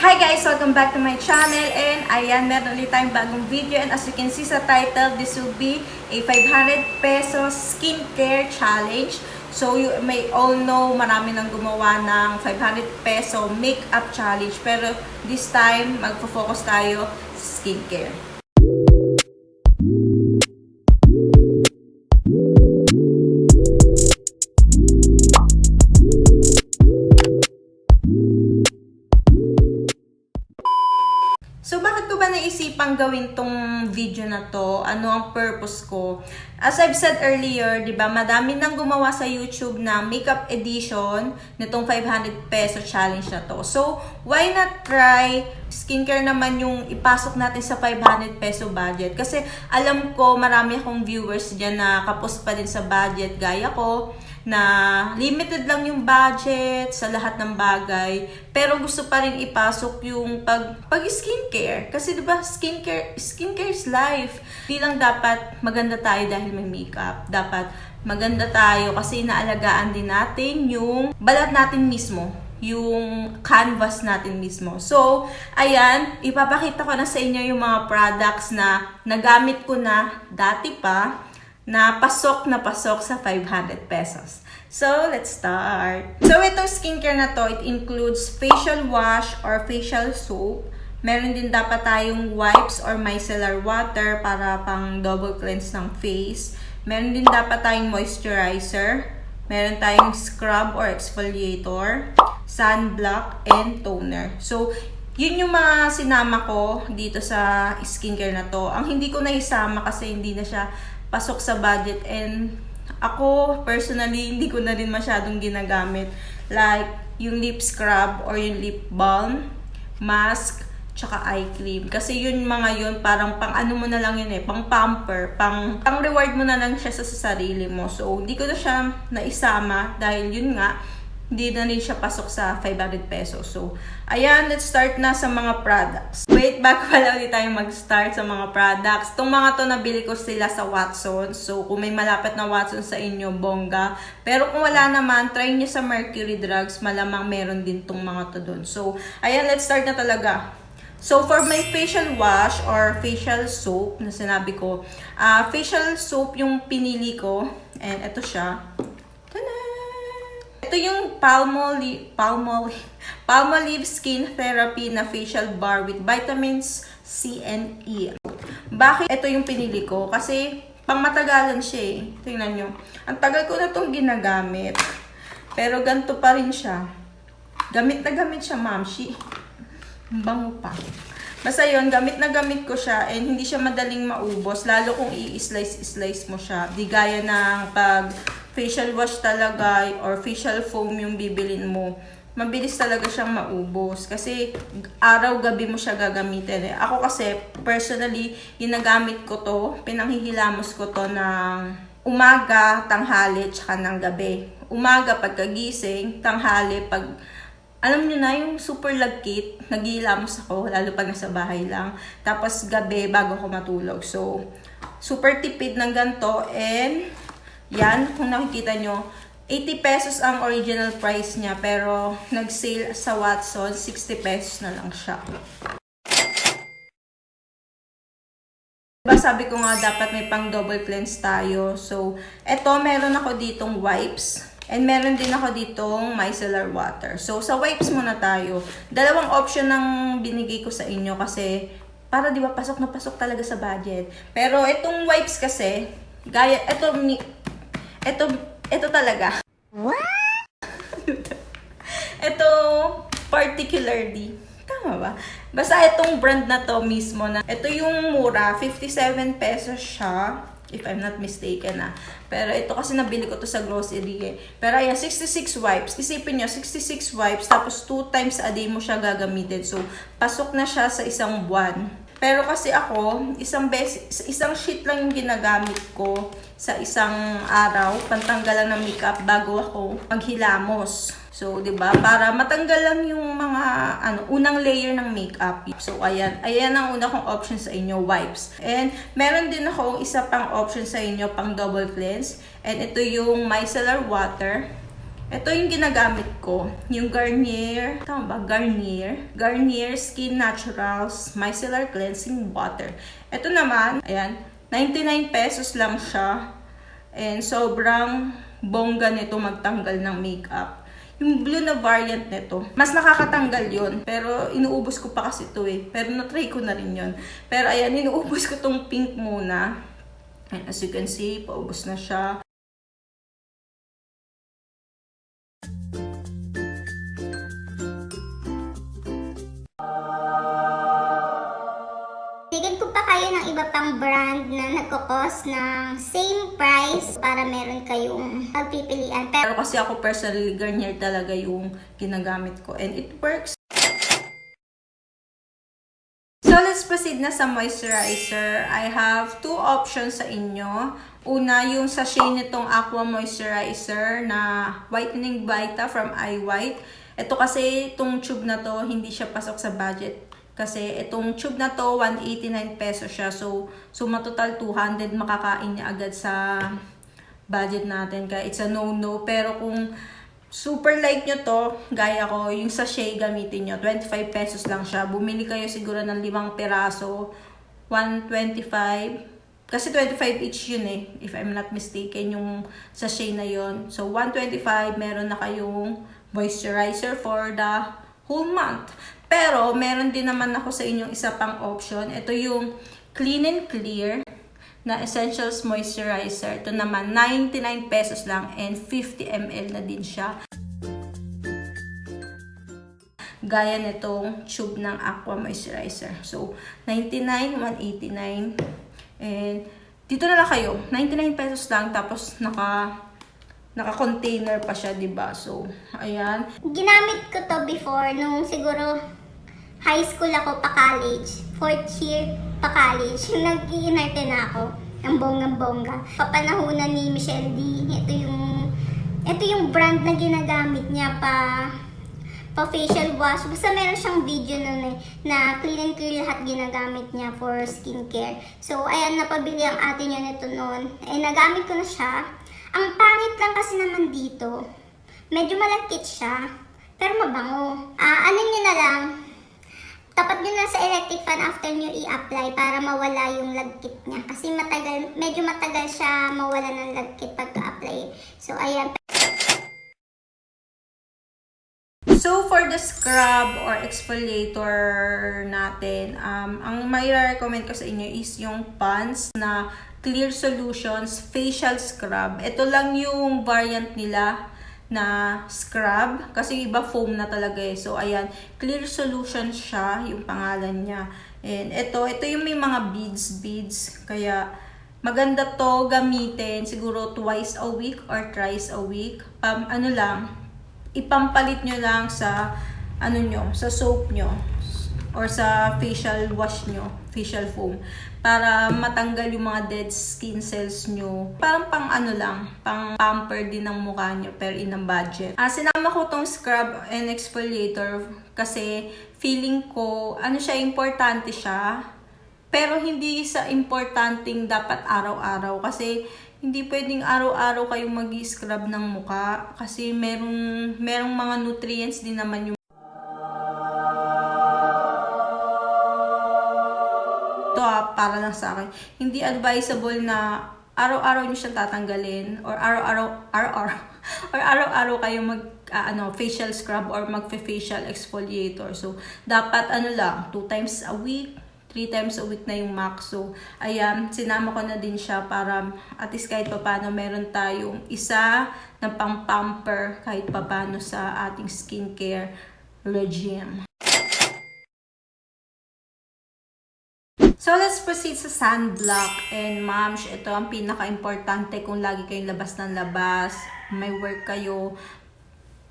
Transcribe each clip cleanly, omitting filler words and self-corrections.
Hi guys! Welcome back to my channel and ayan, meron ulit tayong bagong video and as you can see sa title, this will be a 500 pesos skincare challenge. So you may all know, marami nang gumawa ng 500 peso makeup challenge pero this time, magpo-focus tayo sa skincare. So, bakit ko ba naisipang gawin tong video na to? Ano ang purpose ko? As I've said earlier, di ba, madami nang gumawa sa YouTube na makeup edition nitong 500 peso challenge na to. So, why not try skincare naman yung ipasok natin sa 500 peso budget? Kasi alam ko marami akong viewers dyan na kapos pa din sa budget gaya ko, na limited lang yung budget sa lahat ng bagay pero gusto pa rin ipasok yung pag skincare kasi 'di ba skincare is life. Di lang dapat maganda tayo dahil may makeup, dapat maganda tayo kasi inaalagaan din natin yung balat natin mismo, yung canvas natin mismo. So, ayan, ipapakita ko na sa inyo yung mga products na nagamit ko na dati pa na pasok sa 500 pesos. So, let's start. So, itong skincare na to, it includes facial wash or facial soap. Meron din dapat tayong wipes or micellar water para pang double cleanse ng face. Meron din dapat tayong moisturizer. Meron tayong scrub or exfoliator, sunblock, and toner. So, yun yung mga sinama ko dito sa skincare na to. Ang hindi ko na isama kasi hindi na siya pasok sa budget and ako personally hindi ko na rin masyadong ginagamit like yung lip scrub or yung lip balm, mask, tsaka eye cream kasi yun mga yun parang pang ano mo na lang yun pang pamper, pang reward mo na lang siya sa sarili mo. So hindi ko na siya naisama dahil yun nga hindi na rin siya pasok sa 500 pesos. So, ayan, let's start na sa mga products. Wait, bago pala ulit tayo mag-start sa mga products. Itong mga to, nabili ko sila sa Watsons. So, kung may malapit na Watsons sa inyo, bongga. Pero kung wala naman, try nyo sa Mercury Drugs. Malamang meron din itong mga to doon. So, ayan, let's start na talaga. So, for my facial wash or facial soap na sinabi ko, facial soap yung pinili ko. And ito siya. Ito yung Palmolive Skin Therapy na facial bar with vitamins C and E. Bakit ito yung pinili ko? Kasi pang matagalan siya eh. Tingnan nyo. Ang tagal ko na itong ginagamit. Pero ganito pa rin siya. Gamit na gamit siya, mamshi. Bango pa. Basta yun, gamit na gamit ko siya and hindi siya madaling maubos. Lalo kung i-slice mo siya. Di gaya ng pag facial wash talaga or facial foam yung bibilin mo, mabilis talaga siyang maubos kasi araw-gabi mo siya gagamitin. Ako kasi, personally, ginagamit ko to, pinanghihilamos ko to ng umaga, tanghali, tsaka ng gabi. Umaga pagkagising, tanghali pag, alam nyo na, yung super lagkit, naghihilamos ako, lalo pag nasa bahay lang. Tapos gabi, bago ako matulog. So, super tipid ng ganito and yan, kung nakikita nyo, 80 pesos ang original price niya, pero nag-sale sa Watsons, 60 pesos na lang siya. Diba sabi ko nga dapat may pang double cleanse tayo. So, eto meron ako ditong wipes. And meron din ako ditong micellar water. So, sa wipes muna tayo. Dalawang option ng binigay ko sa inyo kasi para di ba pasok na pasok talaga sa budget. Pero itong wipes kasi, gaya, ito talaga. Ito particularly. Tama ba? Basta itong brand na to mismo na. Ito yung mura. 57 pesos siya. If I'm not mistaken Pero ito kasi nabili ko to sa grocery eh. Pero ayan, 66 wipes. Isipin nyo, 66 wipes. Tapos 2 times a day mo siya gagamitin. So, pasok na siya sa isang buwan. Pero kasi ako, isang sheet lang yung ginagamit ko sa isang araw, pantanggalan ng makeup bago ako maghilamos. So, 'di ba? Para matanggal lang yung mga unang layer ng makeup. So, ayan ang una kong option sa inyo, wipes. And meron din ako isa pang option sa inyo pang double cleanse. And ito yung micellar water. Ito yung ginagamit ko. Yung Garnier, tama ba? Garnier Skin Naturals Micellar Cleansing Water. Ito naman, ayan, 99 pesos lang siya. And sobrang bongga nito magtanggal ng makeup. Yung blue na variant nito, mas nakakatanggal yon. Pero inuubos ko pa kasi ito eh. Pero na-try ko na rin yon. Pero ayan, inuubos ko tong pink muna. And as you can see, paubos na siya. Bigyan ko pa kayo ng iba pang brand na nagkakos ng same price para meron kayong pagpipilian. Pero kasi ako personally, Garnier talaga yung ginagamit ko. And it works. So, let's proceed na sa moisturizer. I have two options sa inyo. Una, yung sachet nitong Aqua Moisturizer na Whitening Vita from iWhite. Ito kasi, itong tube na to, hindi siya pasok sa budget. Kasi itong tube na to, 189 pesos siya. So matotal 200 makakain niya agad sa budget natin. Kaya it's a no-no. Pero kung super like nyo to, gaya ko, yung sachet gamitin nyo. 25 pesos lang siya. Bumili kayo siguro ng 5 peraso. 125. Kasi 25 each yun eh. If I'm not mistaken, yung sachet na yun. So 125, meron na kayong moisturizer for the whole month. Pero, meron din naman ako sa inyong isa pang option. Ito yung Clean and Clear na Essentials Moisturizer. Ito naman, 99 pesos lang and 50 ml na din siya. Gaya nitong tube ng Aqua Moisturizer. So, 99, 189. And, dito na lang kayo. 99 pesos lang. Tapos, naka-container pa siya, diba? So, ayan. Ginamit ko to before nung siguro high school ako pa college. 4th year pa college. Yung nag-iinarte na ako. Ang bonggang-bongga. Papanahunan ni Michelle D. Ito yung brand na ginagamit niya pa facial wash. Basta meron siyang video nun eh, na clean and clear lahat ginagamit niya for skincare. So, ayan, napabili ang ate niya nito noon. Eh, nagamit ko na siya. Ang pangit lang kasi naman dito, medyo malagkit siya, pero mabango. Ano nyo na lang, tapat nyo na sa electric fan after nyo i-apply para mawala yung lagkit niya. Kasi medyo matagal siya mawala ng lagkit pagka-apply. So, ayan. So, for the scrub or exfoliator natin, ang may recommend ko sa inyo is yung Pond's na Clear Solutions Facial Scrub. Ito lang yung variant nila na scrub. Kasi iba foam na talaga eh. So, ayan. Clear Solutions siya, yung pangalan niya. And ito yung may mga beads. Kaya, maganda to gamitin siguro twice a week or thrice a week. Ipampalit nyo lang sa, sa soap nyo. Or sa facial wash nyo, facial foam, para matanggal yung mga dead skin cells nyo. Parang pang pamper din ng mukha nyo, pero in a budget. Sinama ko tong scrub and exfoliator kasi feeling ko, importante siya, pero hindi sa importanteng dapat araw-araw. Kasi hindi pwedeng araw-araw kayong mag-scrub ng mukha kasi merong mga nutrients din naman yung para lang sa akin. Hindi advisable na araw-araw nyo siya tatanggalin or araw-araw kayo facial scrub or mag-facial exfoliator. So, dapat 2 times a week, 3 times a week na yung max. So, ayan, sinama ko na din siya para at least kahit papano meron tayong isa na pang-pamper kahit papano sa ating skincare regime. So, let's proceed sa sunblock. And moms, ito ang pinaka-importante kung lagi kayong labas ng labas, may work kayo,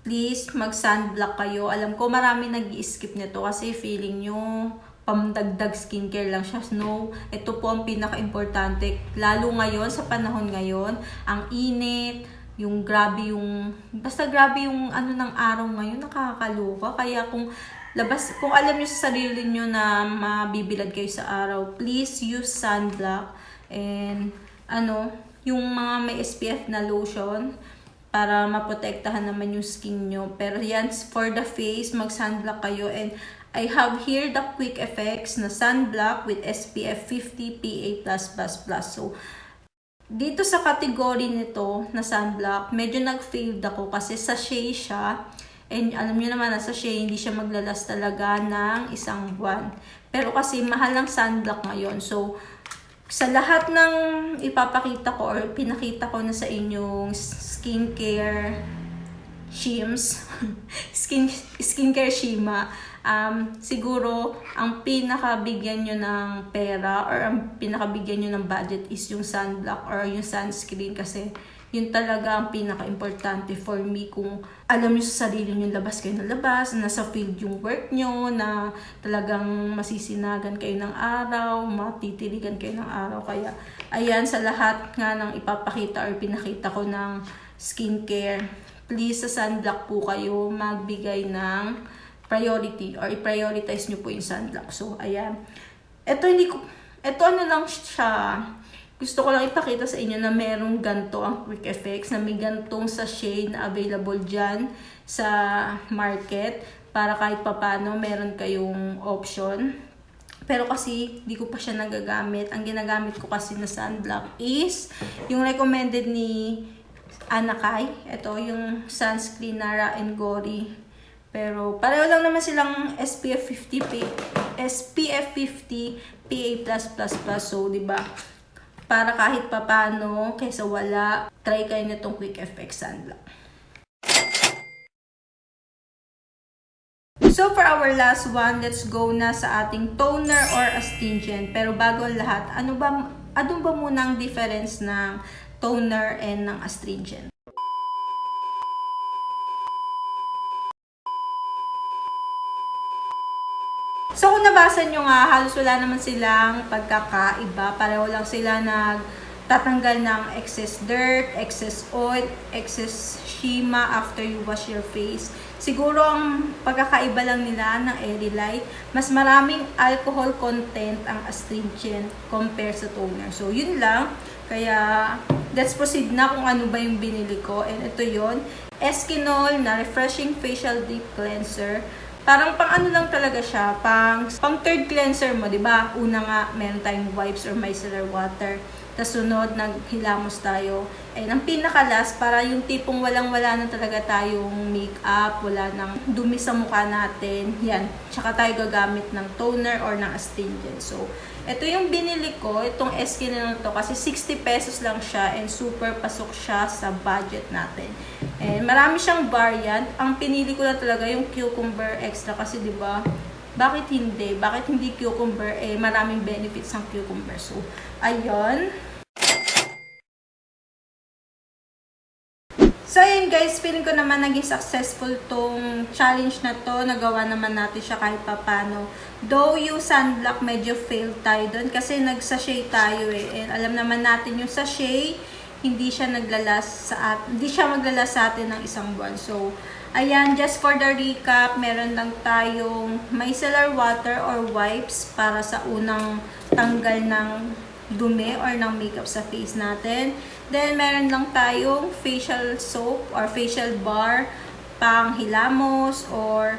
please mag-sunblock kayo. Alam ko marami nag-i-skip nito kasi feeling nyo pamdagdag skincare lang siya. No, ito po ang pinaka-importante. Lalo ngayon, sa panahon ngayon, ang init, basta grabe yung ng araw ngayon, nakakaloka. Kaya kung alam nyo sa sarili nyo na mabibilad kayo sa araw, please use sunblock and yung mga may SPF na lotion. para maprotektahan naman yung skin nyo. Pero yan, for the face, mag-sunblock kayo. And I have here the Quick Effects na sunblock with SPF 50 PA+++. So, dito sa category nito na sunblock, medyo nag-failed ako kasi sachet siya. And alam niyo naman na sachet, hindi siya maglalas talaga ng isang buwan. Pero kasi mahal ang sunblock ngayon. So, sa lahat ng ipapakita ko or pinakita ko na sa inyong skincare shims, skincare shima, siguro ang pinakabigyan nyo ng pera or ang pinakabigyan nyo ng budget is yung sunblock or yung sunscreen kasi yun talaga ang pinaka-importante for me kung alam nyo sa sarili nyo labas kayo ng labas, nasa field yung work nyo, na talagang masisinagan kayo ng araw, matitiligan kayo ng araw. Kaya ayan, sa lahat nga ng ipapakita or pinakita ko ng skincare, please sa sunblock po kayo magbigay ng priority or i-prioritize nyo po yung sunblock. So, ayan. Ito ano lang siya. Gusto ko lang ipakita sa inyo na merong ganto ang Quick Effects, na may gantong sachet na available dyan sa market para kahit papano meron kayong option. Pero kasi di ko pa siya nagagamit. Ang ginagamit ko kasi na sunblock is yung recommended ni Anakay. Ito yung sunscreen Nara and Gory. Pero pareho lang naman silang SPF 50 PA+++. So, di ba? Para kahit papano, kaysa wala, try kayo nitong Quick Effects sunblock. So, for our last one, let's go na sa ating toner or astringent. Pero bago ang lahat, ano ba muna ang difference ng toner and ng astringent? So, kung nabasa nyo nga, halos wala naman silang pagkakaiba. Pareho lang sila nagtatanggal ng excess dirt, excess oil, excess shima after you wash your face. Siguro ang pagkakaiba lang nila ng Airy Light, mas maraming alcohol content ang astringent compare sa toner. So, yun lang. Kaya, let's proceed na kung ano ba yung binili ko. And ito yun, Eskinol na Refreshing Facial Deep Cleanser. Parang pang ano lang talaga siya, pang third cleanser mo, di ba? Una nga, meron tayong wipes or micellar water. Tapos sunod, naghilamos tayo. And ang pinaka-last, para yung tipong walang-wala na talaga tayong makeup, wala nang dumi sa mukha natin. Yan. Tsaka tayo gagamit ng toner or ng astringent. So, ito yung binili ko, itong Eskinol na to, kasi 60 pesos lang siya and super pasok siya sa budget natin. And marami siyang variant. Ang pinili ko na talaga yung cucumber extra kasi 'di ba? Bakit hindi? Bakit hindi cucumber? Eh maraming benefits ang cucumber. So, ayun. So, ayun guys, feeling ko naman naging successful tong challenge na to. Nagawa naman natin siya kahit papano. Though yung sunblock medyo failed tayo doon kasi nagsachet tayo eh. And alam naman natin yung sachet, hindi siya maglalas sa atin ng isang buwan. So, ayan, just for the recap, meron lang tayong micellar water or wipes para sa unang tanggal ng dumi or ng makeup sa face natin. Then, meron lang tayong facial soap or facial bar pang hilamos, or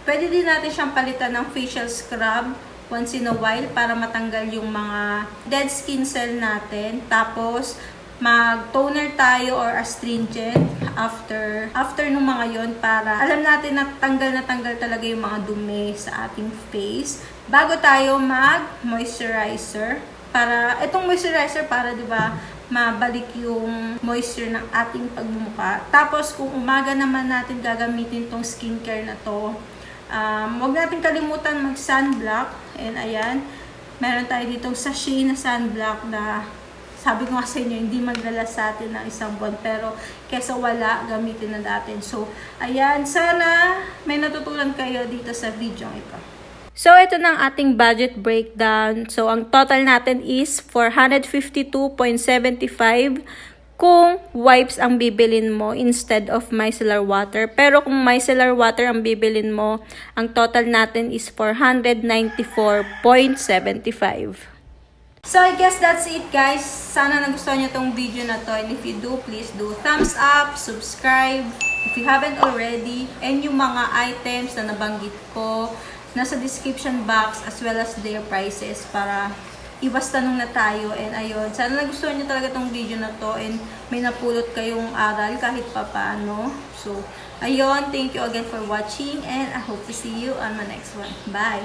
pwede din natin siyang palitan ng facial scrub once in a while para matanggal yung mga dead skin cell natin. Tapos, mag-toner tayo or astringent after nung mga yon para alam natin na tanggal talaga yung mga dumi sa ating face bago tayo mag-moisturizer. Para itong moisturizer para 'di ba mabalik yung moisture ng ating pagmumukha. Tapos kung umaga naman natin gagamitin tong skincare na to, huwag natin kalimutan mag-sunblock. And ayan, meron tayo ditong sachet na sunblock na sabi ko nga sa inyo, hindi magdala sa atin ng isang buwan. Pero, kesa wala, gamitin na natin. So, ayan. Sana may natutunan kayo dito sa video ito. So, ito na ang ating budget breakdown. So, ang total natin is 452.75 kung wipes ang bibilin mo instead of micellar water. Pero kung micellar water ang bibilin mo, ang total natin is 494.75. So, I guess that's it, guys. Sana nagustuhan nyo tong video na to. And if you do, please do thumbs up, subscribe, if you haven't already. And yung mga items na nabanggit ko, nasa description box as well as their prices para iwas tanong na tayo. And ayun, sana nagustuhan nyo talaga tong video na to and may napulot kayong aral kahit papaano. So, ayun, thank you again for watching and I hope to see you on my next one. Bye!